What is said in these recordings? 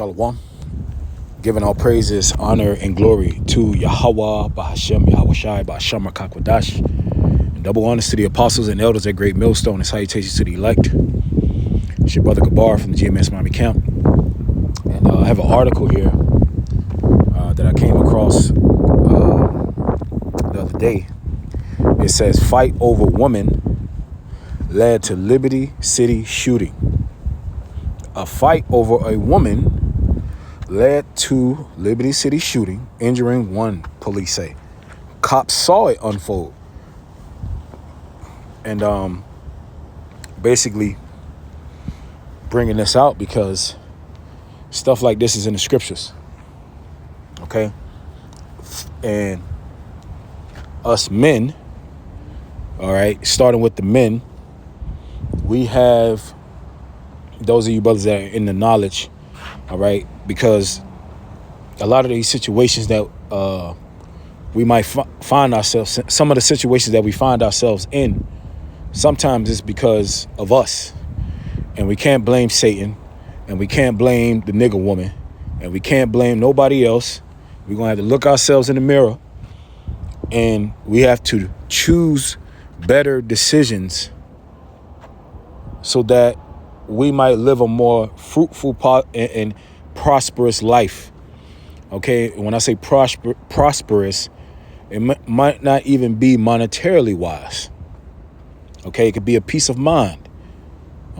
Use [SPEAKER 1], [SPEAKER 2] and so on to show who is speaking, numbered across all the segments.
[SPEAKER 1] Shalom. Giving all praises, honor, and glory to Yahweh, Bahashem, Yahweh Shai, Bahashem, Rakakwadash. And double honors to the apostles and elders at Great Millstone and salutations to the elect. It's your brother Gabar from the GMS Miami Camp. And I have an article here that I came across the other day. It says, fight over woman led to Liberty City shooting. A fight over a woman led to Liberty City shooting, injuring one, police say. Cops saw it unfold. And basically bringing this out because stuff like this is in the scriptures. Okay? And us men, all right, starting with the men, we have those of you brothers that are in the knowledge, all right, because a lot of these situations that we might find ourselves, some of the situations that we find ourselves in, sometimes it's because of us. And we can't blame Satan, and we can't blame the nigger woman, and we can't blame nobody else. We're going to have to look ourselves in the mirror, and we have to choose better decisions so that we might live a more fruitful and prosperous life. Okay, when I say prosperous, it might not even be monetarily wise. Okay, it could be a peace of mind.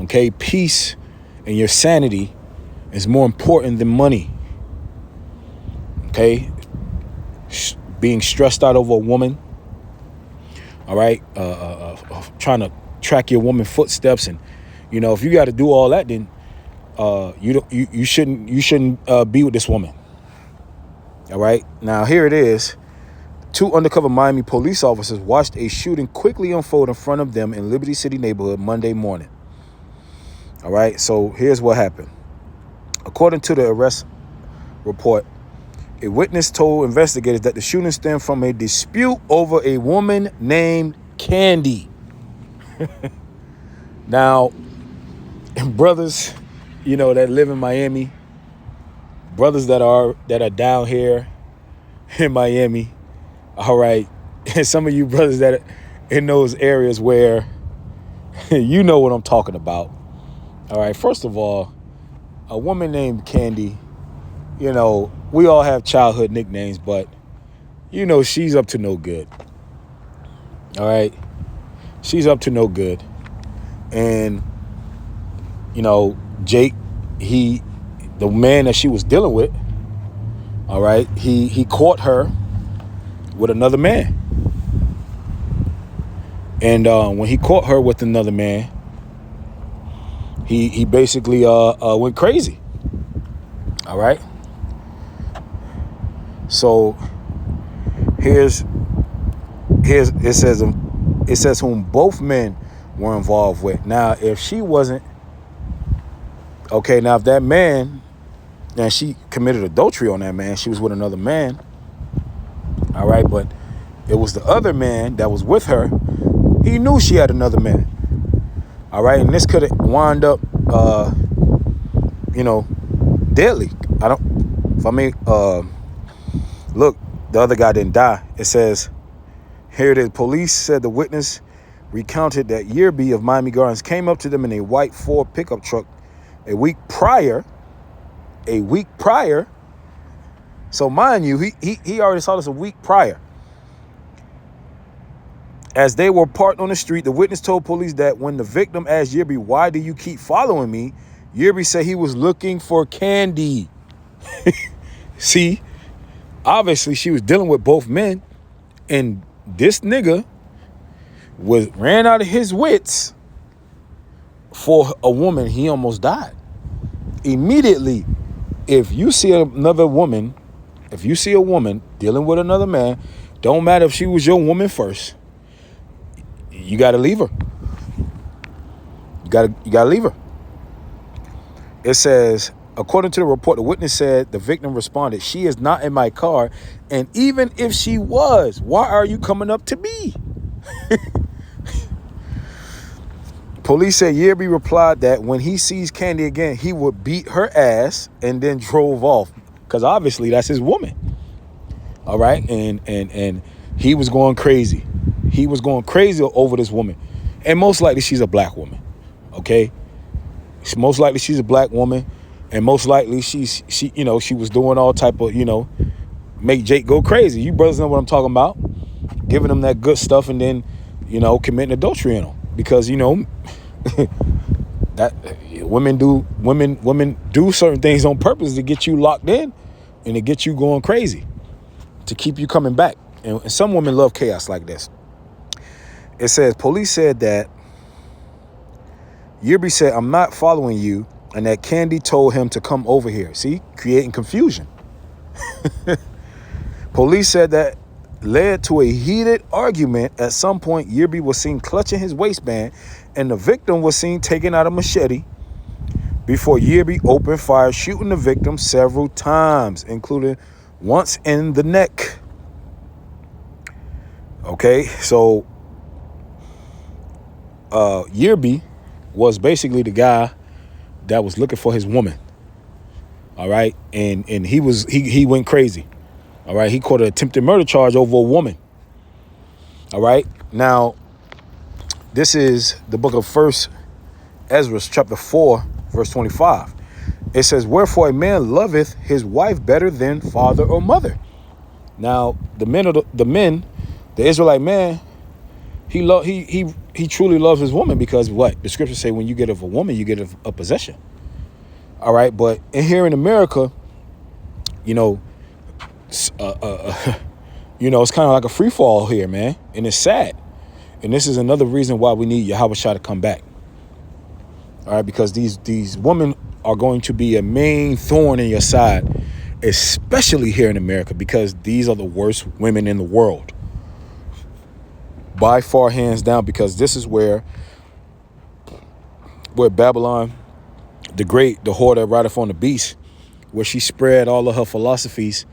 [SPEAKER 1] Okay, peace and your sanity is more important than money. Okay, being stressed out over a woman. All right, trying to track your woman's footsteps, and you know, if you got to do all that, then you shouldn't be with this woman. All right, now here it is. 2 undercover Miami police officers watched a shooting quickly unfold in front of them in Liberty City neighborhood Monday morning. All right, so here's what happened. According to the arrest report, a witness told investigators that the shooting stemmed from a dispute over a woman named Candy. Now, brothers, you know, that live in Miami, brothers that are down here in Miami, all right, and some of you brothers that are in those areas where you know what I'm talking about. All right, first of all, a woman named Candy, you know, we all have childhood nicknames, but you know she's up to no good. All right, she's up to no good. And you know, Jake, the man that she was dealing with, all right, he caught her with another man. And when he caught her with another man, he basically went crazy. All right. So here's it says whom both men were involved with. Now, if she wasn't okay, now if that man, and she committed adultery on that man, she was with another man. All right, but it was the other man that was with her. He knew she had another man. All right, and this could have wound up, you know, deadly. Look, the other guy didn't die. It says, here it is. Police said the witness recounted that Yearby of Miami Gardens came up to them in a white Ford pickup truck a week prior. So mind you, he already saw this a week prior. As they were parked on the street, the witness told police that when the victim asked Yearby, why do you keep following me? Yearby said he was looking for Candy. See, obviously she was dealing with both men, and this nigga ran out of his wits for a woman. He almost died. Immediately, if you see another woman, if you see a woman dealing with another man, don't matter if she was your woman first, you got to leave her. You got to leave her. It says, according to the report, the witness said the victim responded, she is not in my car. And even if she was, why are you coming up to me? Police said Yerby replied that when he sees Candy again, he would beat her ass and then drove off. Because obviously that's his woman. All right. And he was going crazy. He was going crazy over this woman. And most likely she's a black woman. Okay. Most likely she's a black woman. And most likely she was doing all type of, make Jake go crazy. You brothers know what I'm talking about. Giving him that good stuff and then, committing adultery on him. Because, that women do certain things on purpose to get you locked in and to get you going crazy, to keep you coming back. And some women love chaos like this. It says, police said that Yerby said, I'm not following you, and that Candy told him to come over here. See, creating confusion. Police said that led to a heated argument. At some point, Yerby was seen clutching his waistband, and the victim was seen taking out a machete before Yerby opened fire, shooting the victim several times, including once in the neck. Okay, so Yerby was basically the guy that was looking for his woman. All right, and he went crazy. All right, he caught an attempted murder charge over a woman. All right, now this is the book of 1 Ezra, chapter 4, verse 25. It says, wherefore a man loveth his wife better than father or mother. Now the Israelite man, he truly loves his woman, because what the scriptures say, when you get of a woman, you get of a possession. All right, but here in America, it's kind of like a free fall here, man, and it's sad. And this is another reason why we need Yahweh Shah to come back. All right, because these women are going to be a main thorn in your side, especially here in America, because these are the worst women in the world. By far, hands down, because this is where Babylon, the great, the whore that rideth on the beast, where she spread all of her philosophies,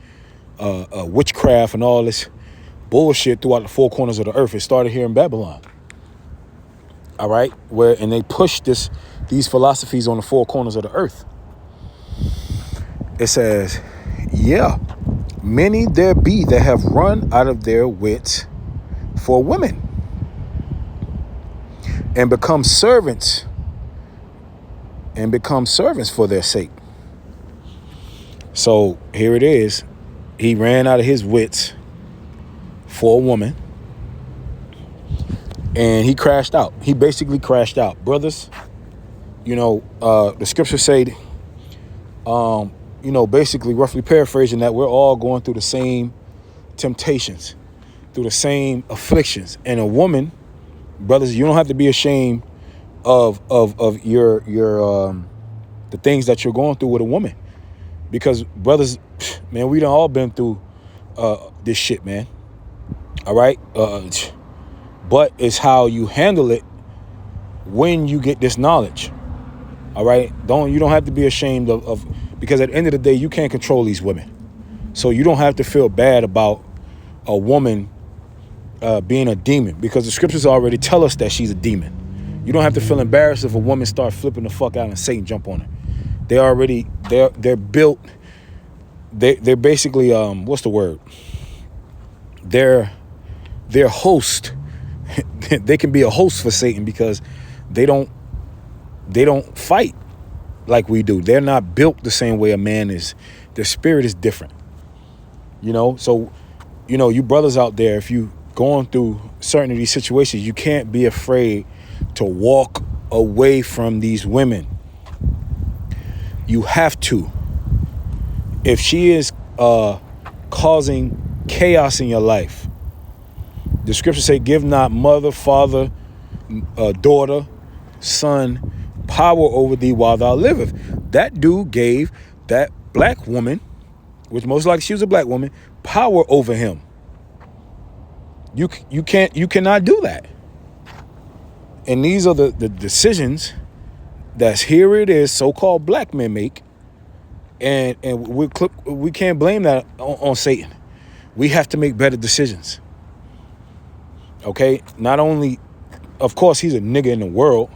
[SPEAKER 1] witchcraft and all this bullshit throughout the four corners of the earth. It started here in Babylon. All right, and they pushed these philosophies on the four corners of the earth. It says, yeah, many there be that have run out of their wits for women and become servants for their sake. So here it is. He ran out of his wits for a woman, and he crashed out. He basically crashed out. Brothers, the scriptures say, basically roughly paraphrasing, that we're all going through the same temptations, through the same afflictions. And a woman, brothers, you don't have to be ashamed of your the things that you're going through with a woman, because brothers, man, we done all been through this shit, man. All right, but it's how you handle it when you get this knowledge. All right, you don't have to be ashamed of because at the end of the day, you can't control these women, so you don't have to feel bad about a woman being a demon, because the scriptures already tell us that she's a demon. You don't have to feel embarrassed if a woman starts flipping the fuck out and Satan jump on her. They're built. They're basically what's the word? They're host. They can be a host for Satan, because they don't fight like we do. They're not built the same way a man is. Their spirit is different. So you brothers out there, if you going through certain of these situations, you can't be afraid to walk away from these women. You have to. If she is causing chaos in your life, the scriptures say, give not mother, father, daughter, son, power over thee while thou liveth. That dude gave that black woman, which most likely she was a black woman, power over him. You cannot do that. And these are the decisions that's here it is, so-called black men make. And we can't blame that on Satan. We have to make better decisions. Okay? Not only, of course, he's a nigga in the world.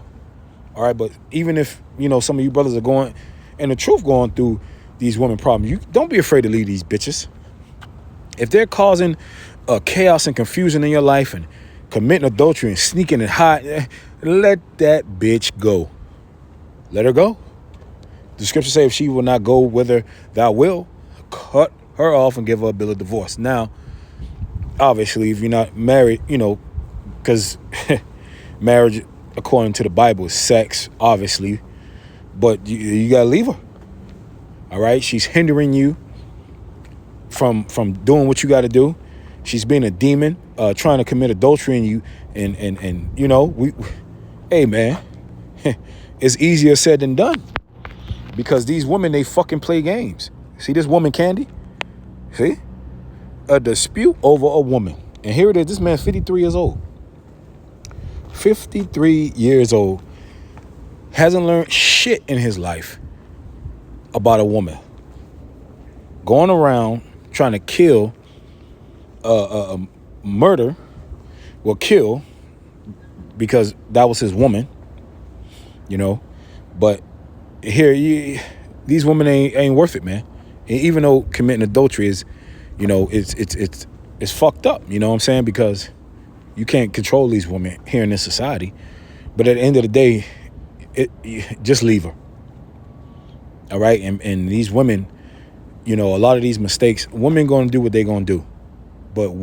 [SPEAKER 1] All right, but even if, some of you brothers are going, and the truth going through these women problems, you don't be afraid to leave these bitches. If they're causing chaos and confusion in your life and committing adultery and sneaking and hiding, let that bitch go. Let her go. The scripture says if she will not go whither thou will, cut her off and give her a bill of divorce. Now, obviously, if you're not married, because marriage, according to the Bible, is sex, obviously, but you got to leave her. All right? She's hindering you from doing what you got to do. She's being a demon, trying to commit adultery in you. And hey, man, it's easier said than done. Because these women, they fucking play games. See this woman, Candy? See? A dispute over a woman. And here it is. This man's 53 years old. 53 years old. Hasn't learned shit in his life about a woman. Going around trying to kill, murder, kill, because that was his woman, But here, these women ain't worth it, man. And even though committing adultery is, it's fucked up. You know what I'm saying? Because you can't control these women here in this society. But at the end of the day, just leave her. All right, and these women, a lot of these mistakes, women gonna do what they gonna do, but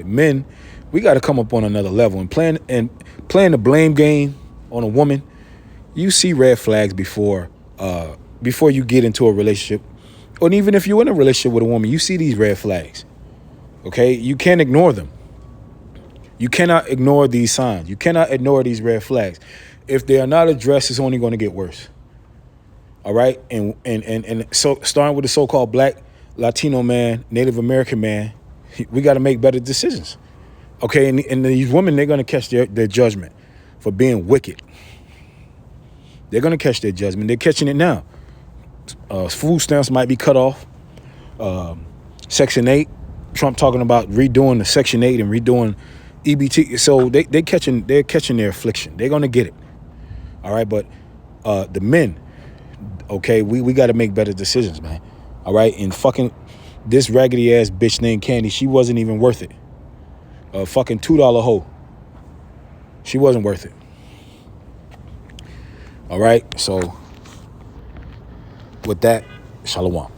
[SPEAKER 1] men, we got to come up on another level and playing the blame game on a woman. You see red flags before you get into a relationship, or even if you're in a relationship with a woman, you see these red flags. Okay, you can't ignore them. You cannot ignore these signs. You cannot ignore these red flags. If they are not addressed, it's only going to get worse. All right, and so starting with the so-called Black, Latino man, Native American man, we got to make better decisions. Okay, and these women, they're going to catch their judgment for being wicked. They're going to catch their judgment. They're catching it now. Food stamps might be cut off. Section 8, Trump talking about redoing the Section 8 and redoing EBT. So they're catching their affliction. They're going to get it. All right, but the men, okay, we got to make better decisions, man. All right, and fucking this raggedy ass bitch named Candy, she wasn't even worth it. A fucking $2 hoe. She wasn't worth it. All right, so with that, shalom.